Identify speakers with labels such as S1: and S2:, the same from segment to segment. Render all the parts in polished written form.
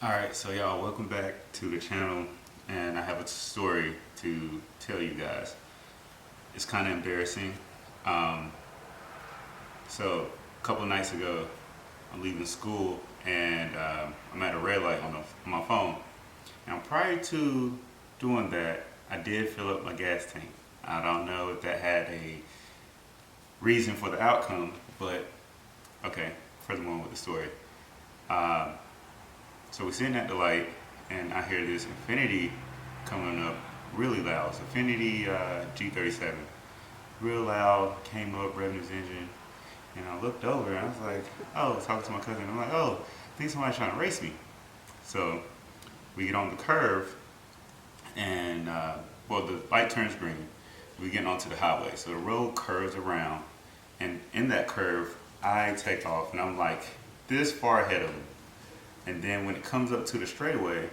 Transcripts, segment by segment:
S1: Alright, so y'all, welcome back to the channel, and I have a story to tell you guys. It's kind of embarrassing. Um, so, a couple nights ago, I'm leaving school, and I'm at a red light on my phone. Now, prior to doing that, I did fill up my gas tank. I don't know if that had a reason for the outcome, but okay, furthermore with the story. Um, So we're sitting at the light, and I hear this Infiniti coming up really loud. It's Infiniti G37, real loud, came up, revving his engine, and I looked over, and I was like, oh, talking to my cousin. I'm like, oh, I think somebody's trying to race me. So we get on the curve, and well, the light turns green. We get onto the highway, so the road curves around, and in that curve, I take off, and I'm like this far ahead of him. And then when it comes up to the straightaway,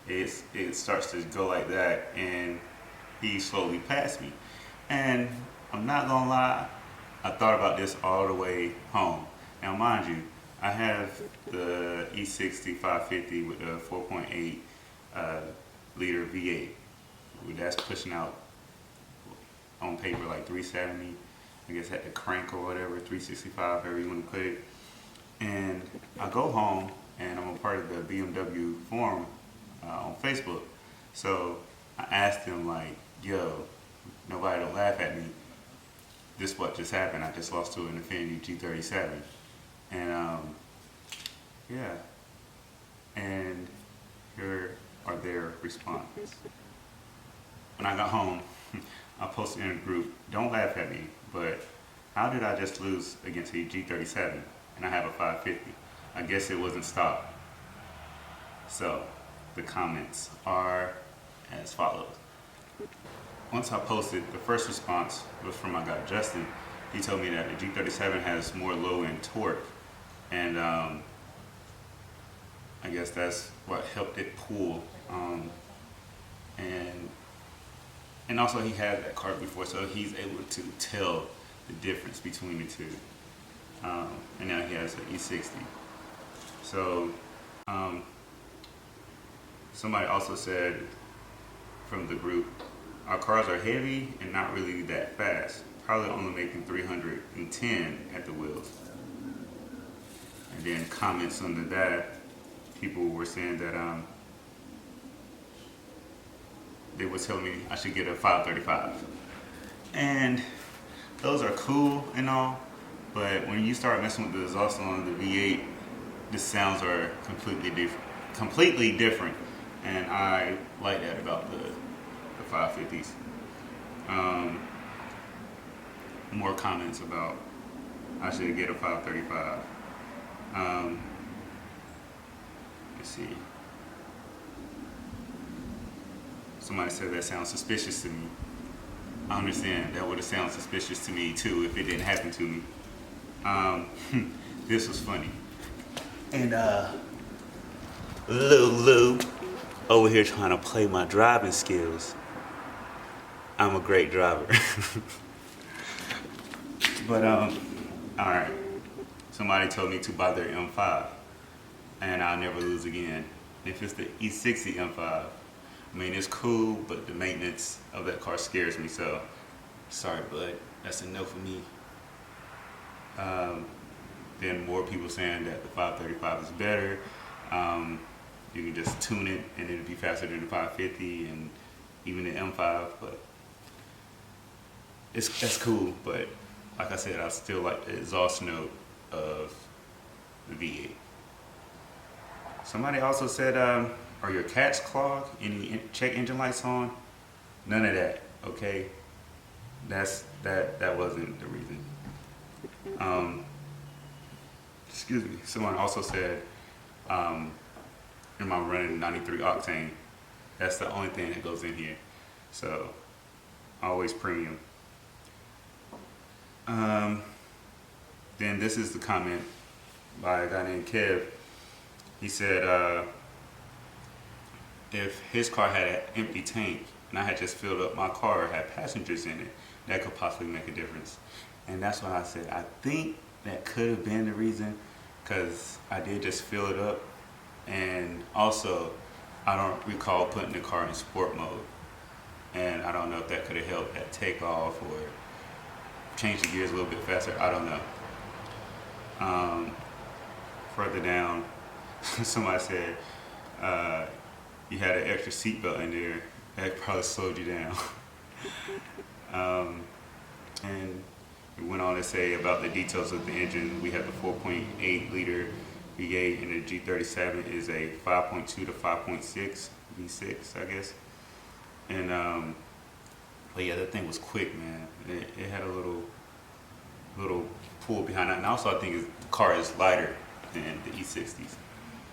S1: it starts to go like that, and he slowly passed me. And I'm not gonna lie, I thought about this all the way home. Now, mind you, I have the E60 550 with a 4.8 liter V8. That's pushing out on paper like 370. I guess at the crank or whatever, 365, however you want to put it. And I go home, and I'm a part of the BMW forum on Facebook. So I asked them like, yo, nobody don't laugh at me. This what just happened. I just lost to an Infiniti G37. And yeah, and here are their responses. When I got home, I posted in a group, don't laugh at me, but how did I just lose against a G37 and I have a 550? I guess it wasn't stopped. So the comments are as follows. Once I posted, the first response was from my guy Justin. He told me that the G37 has more low-end torque, and I guess that's what helped it pull. And and also he had that car before, so he's able to tell the difference between the two. And now he has an E60. So somebody also said from the group, our cars are heavy and not really that fast. Probably only making 310 at the wheels. And then comments under that, people were saying that they were telling me I should get a 535. And those are cool and all, but when you start messing with the exhaust on the V8, the sounds are completely different, and I like that about the 550s. More comments about I should get a 535. Let's see. Somebody said that sounds suspicious to me. I understand that would have sounded suspicious to me too if it didn't happen to me. This was funny. And Lou over here trying to play my driving skills. I'm a great driver. But alright. Somebody told me to buy their M5 and I'll never lose again. If it's the E60 M5, I mean it's cool, but the maintenance of that car scares me, so sorry bud, that's a no for me. Then more people saying that the 535 is better. You can just tune it and it'll be faster than the 550 and even the M5, but that's cool. But like I said, I still like the exhaust note of the V8. Somebody also said, are your cats clogged? Any check engine lights on? None of that, okay? That wasn't the reason. Excuse me. Someone also said, am I running 93 octane? That's the only thing that goes in here. So, always premium. Then this is the comment by a guy named Kev. He said, if his car had an empty tank and I had just filled up my car or had passengers in it, that could possibly make a difference. And that's why I said I think that could have been the reason, because I did just fill it up And also, I don't recall putting the car in sport mode. And I don't know if that could have helped at takeoff or change the gears a little bit faster. I don't know. Further down, somebody said you had an extra seatbelt in there. That probably slowed you down. And we went on to say about the details of the engine. We have the 4.8 liter V8, and the G37 is a 5.2 to 5.6 V6, I guess. And but yeah, that thing was quick, man. It had a little pull behind it, and also I think the car is lighter than the E60s.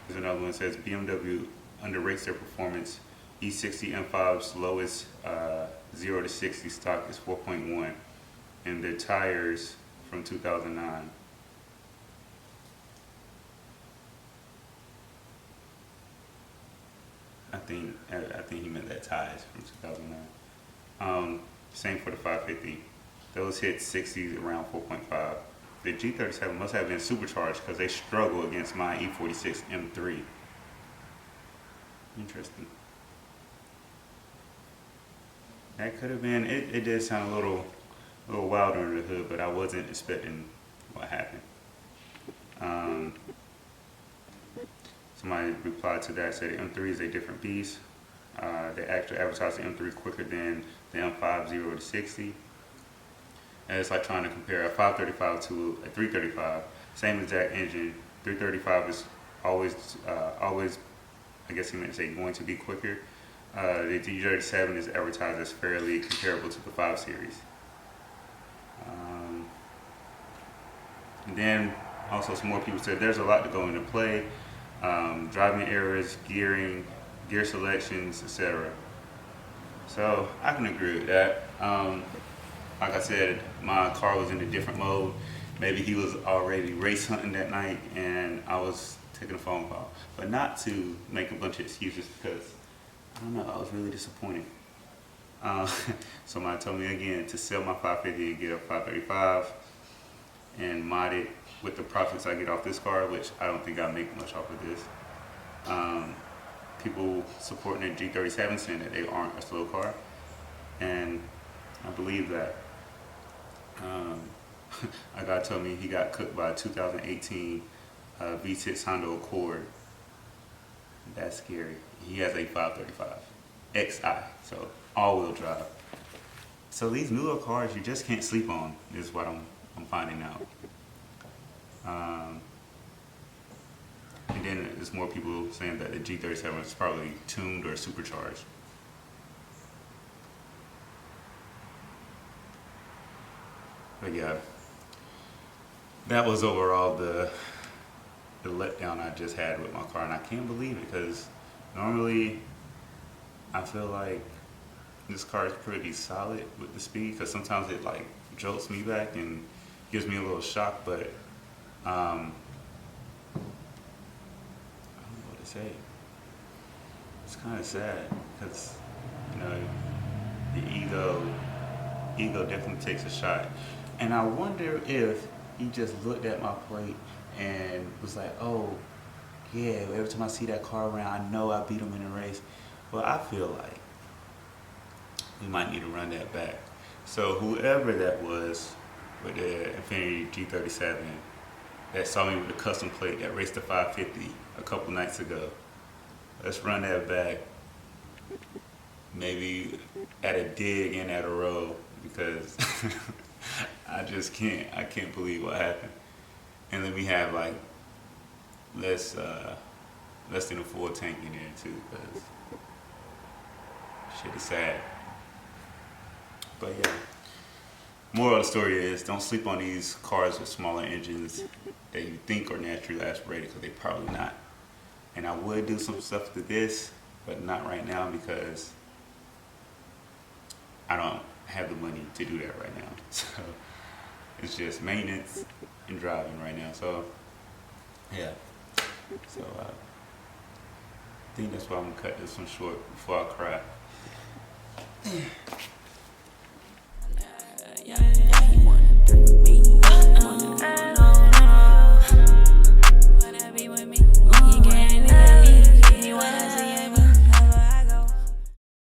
S1: There's another one that says BMW underrates their performance. E60 M5's lowest 0 to 60 stock is 4.1, and their tires from 2009. I think he meant that tires from 2009. Same for the 550. Those hit 60 around 4.5. The G37 must have been supercharged because they struggle against my E46 M3. Interesting. That could have been. It did sound a little wild under the hood, but I wasn't expecting what happened. Somebody replied to that, said the M3 is a different beast. They actually advertised the M3 quicker than the M5 0 to 60. And it's like trying to compare a 535 to a 335. Same exact engine. 335 is always, I guess he meant to say, going to be quicker. The G37 is advertised as fairly comparable to the 5 Series. And then also some more people said there's a lot to go into play. Driving errors, gearing, gear selections, etc. So I can agree with that. Like I said, my car was in a different mode. Maybe he was already race hunting that night and I was taking a phone call. But not to make a bunch of excuses because, I don't know, I was really disappointed. Somebody told me again to sell my 550 and get a 535 and mod it with the profits I get off this car, which I don't think I'll make much off of this. People supporting the G37 saying that they aren't a slow car, and I believe that. A guy told me he got cooked by a 2018 V6 Honda Accord. That's scary. He has a 535 XI, so all-wheel drive. So these newer cars you just can't sleep on, is what I'm finding out. And then there's more people saying that the G37 is probably tuned or supercharged. But yeah, that was overall the letdown I just had with my car, and I can't believe it because normally I feel like this car is pretty solid with the speed because sometimes it like jolts me back and gives me a little shock, but I don't know what to say. It's kind of sad because, you know, the ego definitely takes a shot. And I wonder if he just looked at my plate and was like, oh, yeah, every time I see that car around, I know I beat him in a race. Well, I feel like we might need to run that back. So whoever that was with the Infiniti G37 that saw me with the custom plate that raced the 550 a couple nights ago, let's run that back. Maybe at a dig and at a row because I can't believe what happened. And then we have like less than a full tank in there too, because shit is sad. But yeah, moral of the story is don't sleep on these cars with smaller engines that you think are naturally aspirated, because they probably not. And I would do some stuff to this, but not right now because I don't have the money to do that right now. So it's just maintenance and driving right now. So yeah. So I think that's why I'm gonna cut this one short before I cry.